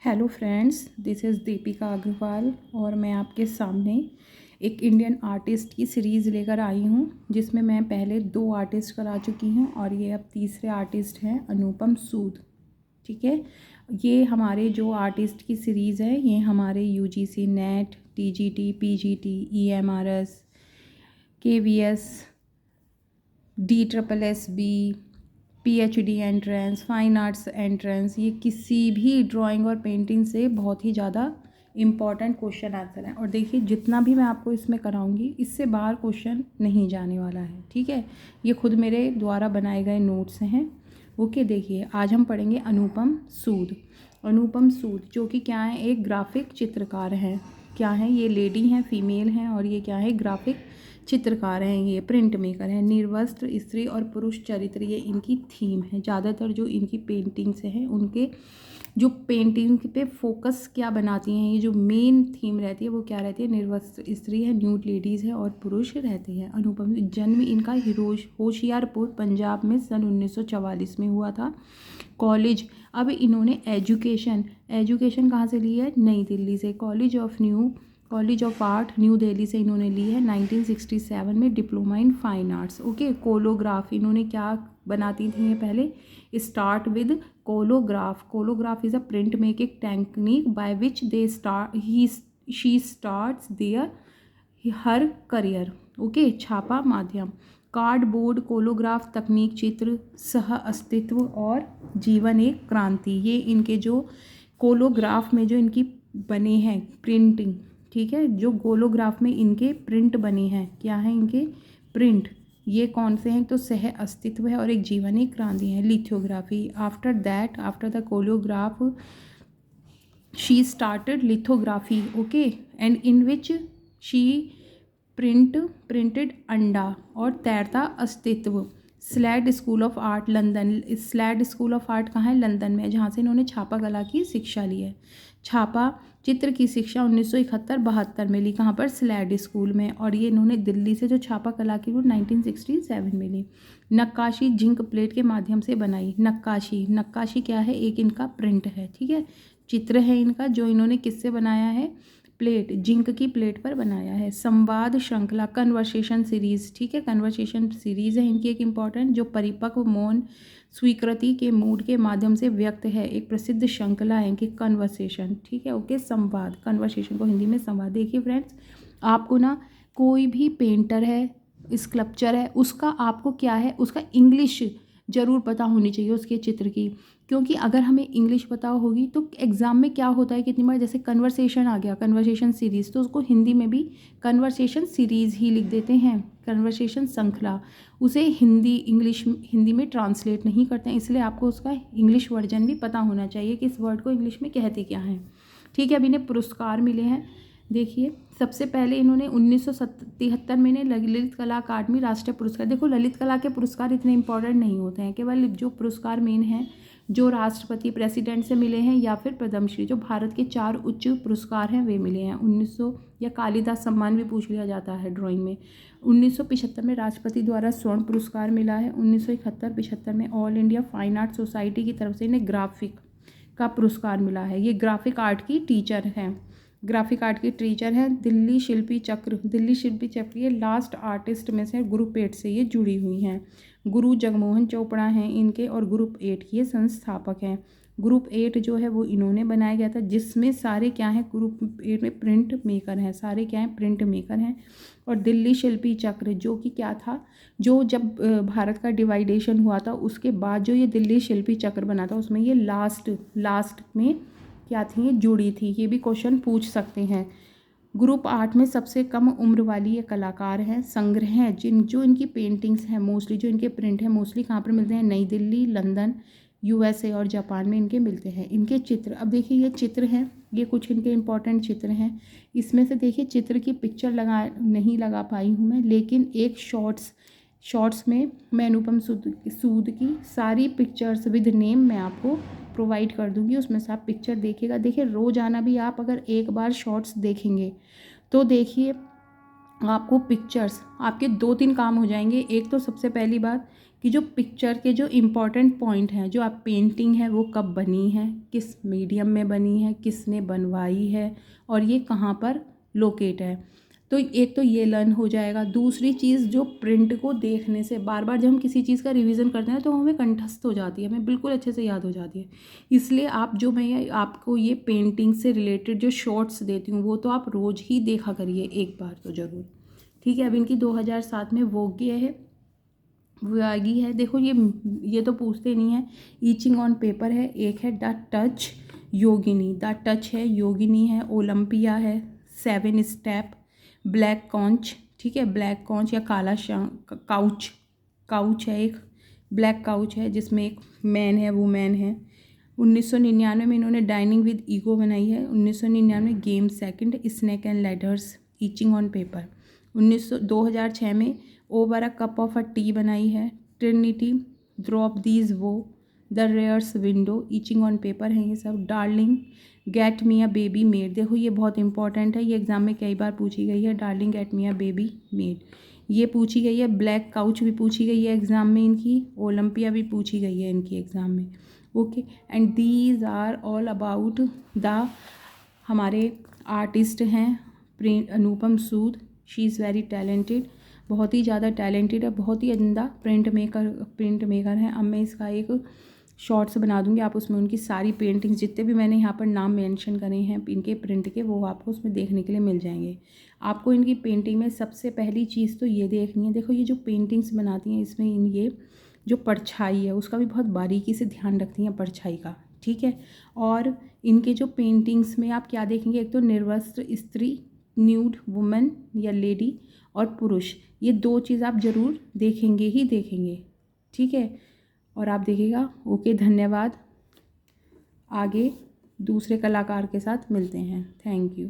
Hello friends, this is Deepika Agarwal और मैं आपके सामने एक इंडियन आर्टिस्ट की सीरीज़ लेकर आई हूँ जिसमें मैं पहले 2 आर्टिस्ट करा चुकी हूँ और ये अब तीसरे आर्टिस्ट हैं अनुपम सूद। ठीक है, ये हमारे जो आर्टिस्ट की सीरीज़ है ये हमारे UGC net, TGT, PGT, EMRS, KVS, DSSB, PhD entrance, fine arts entrance, ये किसी भी ड्राइंग और पेंटिंग से बहुत ही ज़्यादा इम्पॉर्टेंट क्वेश्चन आंसर है। और देखिए जितना भी मैं आपको इसमें कराऊंगी इससे बाहर क्वेश्चन नहीं जाने वाला है। ठीक है, ये खुद मेरे द्वारा बनाए गए नोट्स हैं। ओके, देखिए आज हम पढ़ेंगे अनुपम सूद। अनुपम सूद जो कि क्या है, एक ग्राफिक चित्रकार हैं। क्या है, ये लेडी हैं, फीमेल हैं और ये क्या है, ग्राफिक चित्रकार हैं, ये प्रिंट मेकर हैं। निर्वस्त्र स्त्री और पुरुष चरित्र ये इनकी थीम है। ज़्यादातर जो इनकी पेंटिंग्स हैं उनके जो पेंटिंग पे फोकस क्या बनाती हैं, ये जो मेन थीम रहती है वो क्या रहती है, निर्वस्त्र स्त्री है, न्यूड लेडीज़ है और पुरुष रहते हैं। अनुपम जन्म इनका होशियारपुर पंजाब में सन 1944 में हुआ था। कॉलेज, अब इन्होंने एजुकेशन कहाँ से ली है, नई दिल्ली से। College of art new Delhi से इन्होंने ली है 1967 में diploma in fine arts. Okay, collagraph इन्होंने क्या बनाती थी ये पहले, start with collagraph is a print making technique by which they she starts there her career. Okay, छापा माध्यम, कार्डबोर्ड, कोलोग्राफ तकनीक, चित्र, सह अस्तित्व और जीवन एक क्रांति। ये इनके जो कोलोग्राफ में जो इनकी बने हैं प्रिंटिंग, ठीक है, जो कोलोग्राफ में इनके प्रिंट बने हैं, क्या है इनके प्रिंट, ये कौन से हैं, तो सह अस्तित्व है और एक जीवन एक क्रांति है। Lithography, after the collagraph she started lithography. Okay, and in which she printed अंडा और तैरता अस्तित्व। Slade school of art London, Slade school of art कहाँ है, लंदन में, जहाँ से इन्होंने छापा कला की शिक्षा ली है। छापा चित्र की शिक्षा 1971-72 में ली, कहाँ पर, स्लैड स्कूल में। और ये इन्होंने दिल्ली से जो छापा कला की वो 1967 में ली। नक्काशी जिंक प्लेट के माध्यम से बनाई। नक्काशी क्या है, एक इनका प्रिंट है, ठीक है, चित्र है इनका जो इन्होंने किससे बनाया है, प्लेट, जिंक की प्लेट पर बनाया है। संवाद श्रृंखला, कन्वर्सेशन सीरीज, ठीक है, कन्वर्सेशन सीरीज है इनकी एक इम्पॉर्टेंट, जो परिपक्व मौन स्वीकृति के मूड के माध्यम से व्यक्त है। एक प्रसिद्ध श्रृंखला है इनकी कन्वर्सेशन, ठीक है। ओके, संवाद, कन्वर्सेशन को हिंदी में संवाद। देखिए फ्रेंड्स, आपको ना कोई भी पेंटर है, स्कल्पचर है, उसका आपको क्या है, उसका इंग्लिश ज़रूर पता होनी चाहिए उसके चित्र की, क्योंकि अगर हमें इंग्लिश पता होगी तो एग्ज़ाम में क्या होता है, कितनी बार जैसे कन्वर्सेशन आ गया, कन्वर्सेशन सीरीज़, तो उसको हिंदी में भी कन्वर्सेशन सीरीज़ ही लिख देते हैं, कन्वर्सेशन श्रृंखला, उसे हिंदी में ट्रांसलेट नहीं करते हैं। इसलिए आपको उसका इंग्लिश वर्जन भी पता होना चाहिए कि इस वर्ड को इंग्लिश में कहते क्या हैं, ठीक है। अब इन्हें पुरस्कार मिले हैं। देखिए, सबसे पहले इन्होंने 1973 में इन्हें ललित कला अकादमी राष्ट्रीय पुरस्कार। देखो, ललित कला के पुरस्कार इतने इंपॉर्टेंट नहीं होते हैं, केवल जो पुरस्कार मेन हैं जो राष्ट्रपति प्रेसिडेंट से मिले हैं या फिर पद्मश्री, जो भारत के 4 उच्च पुरस्कार हैं वे मिले हैं। 1900 या कालिदास सम्मान भी पूछ लिया जाता है ड्राइंग में। 1975 में राष्ट्रपति द्वारा स्वर्ण पुरस्कार मिला है। 1971-75 में all India fine art society की तरफ से इन्हें ग्राफिक का पुरस्कार मिला है। ये ग्राफिक आर्ट की टीचर हैं, ग्राफिक आर्ट की टीचर है। दिल्ली शिल्पी चक्र ये लास्ट आर्टिस्ट में से ग्रुप 8 से ये जुड़ी हुई हैं। गुरु जगमोहन चोपड़ा हैं इनके और ग्रुप 8 की ये संस्थापक हैं। ग्रुप 8 जो है वो इन्होंने बनाया गया था, जिसमें सारे क्या हैं, ग्रुप 8 में प्रिंट मेकर हैं, सारे क्या हैं, प्रिंट मेकर हैं। और दिल्ली शिल्पी चक्र जो कि क्या था, जो जब भारत का डिवाइडेशन हुआ था उसके बाद जो ये दिल्ली शिल्पी चक्र बना था, उसमें ये लास्ट में क्या थी, ये जुड़ी थी। ये भी क्वेश्चन पूछ सकते हैं। ग्रुप 8 में सबसे कम उम्र वाली ये कलाकार हैं। संग्रह हैं जो इनकी पेंटिंग्स हैं, मोस्टली जो इनके प्रिंट हैं, मोस्टली कहाँ पर मिलते हैं, नई दिल्ली, लंदन, USA और जापान में इनके मिलते हैं। इनके चित्र, अब देखिए ये चित्र हैं, ये कुछ इनके इम्पॉर्टेंट चित्र हैं। इसमें से देखिए चित्र की पिक्चर नहीं लगा पाई हूँ मैं, लेकिन एक शॉर्ट्स में मैं अनुपम सूद की सारी पिक्चर्स विद नेम मैं आपको प्रोवाइड कर दूंगी, उसमें से आप पिक्चर देखिएगा। देखिए, रोज़ाना भी आप अगर एक बार शॉर्ट्स देखेंगे तो देखिए आपको पिक्चर्स, आपके 2-3 काम हो जाएंगे। एक तो सबसे पहली बात कि जो पिक्चर के जो इम्पॉर्टेंट पॉइंट हैं, जो आप पेंटिंग है वो कब बनी है, किस मीडियम में बनी है, किसने बनवाई है और ये कहाँ पर लोकेट है। तो एक तो ये लर्न हो जाएगा। दूसरी चीज़, जो प्रिंट को देखने से बार बार जब हम किसी चीज़ का रिवीजन करते हैं तो हमें कंठस्थ हो जाती है, हमें बिल्कुल अच्छे से याद हो जाती है। इसलिए मैं आपको ये पेंटिंग से रिलेटेड जो शॉर्ट्स देती हूँ वो तो आप रोज़ ही देखा करिए एक बार तो ज़रूर। ठीक है, अब इनकी 2007 में वो है वागी है। देखो ये तो पूछते नहीं है। ईचिंग ऑन पेपर है, एक है the touch Yogini, the touch है, योगिनी है, ओलंपिया है, 7 स्टेप, ब्लैक कॉन्च, ठीक है, ब्लैक कॉन्च या काला काउच, काउच है एक, ब्लैक काउच है जिसमें एक मैन है, वुमेन है। 1999 में इन्होंने डाइनिंग विद ईगो बनाई है। 1999 game second, snake and ladders, itching on paper. 2006 में over a cup of a T बनाई है। ट्रिनिटी, ड्रॉप दीज वो, the rares window, itching on paper है ये सब। Darling, get me a baby made, देखो ये बहुत इंपॉर्टेंट है, ये एग्जाम में कई बार पूछी गई है। Darling get me a baby made ये पूछी गई है। ब्लैक काउच भी पूछी गई है एग्ज़ाम में इनकी। ओलंपिया भी पूछी गई है इनकी एग्ज़ाम में। Okay, and these are all about the हमारे आर्टिस्ट हैं Anupam Sood. She is very talented, बहुत ही ज़्यादा टैलेंटेड है, बहुत ही अमदा प्रिंट मेकर हैं। अब मैं इसका एक शॉर्ट्स बना दूँगी, आप उसमें उनकी सारी पेंटिंग्स जितने भी मैंने यहाँ पर नाम मेंशन करे हैं इनके प्रिंट के, वो आपको उसमें देखने के लिए मिल जाएंगे। आपको इनकी पेंटिंग में सबसे पहली चीज़ तो ये देखनी है, देखो ये जो पेंटिंग्स बनाती हैं इसमें ये जो परछाई है उसका भी बहुत बारीकी से ध्यान रखती हैं, परछाई का, ठीक है। और इनके जो पेंटिंग्स में आप क्या देखेंगे, एक तो निर्वस्त्र स्त्री, न्यूड वुमेन या लेडी, और पुरुष, ये 2 चीज़ आप ज़रूर देखेंगे ही देखेंगे, ठीक है। और आप देखिएगा। ओके, धन्यवाद। आगे दूसरे कलाकार के साथ मिलते हैं। Thank you.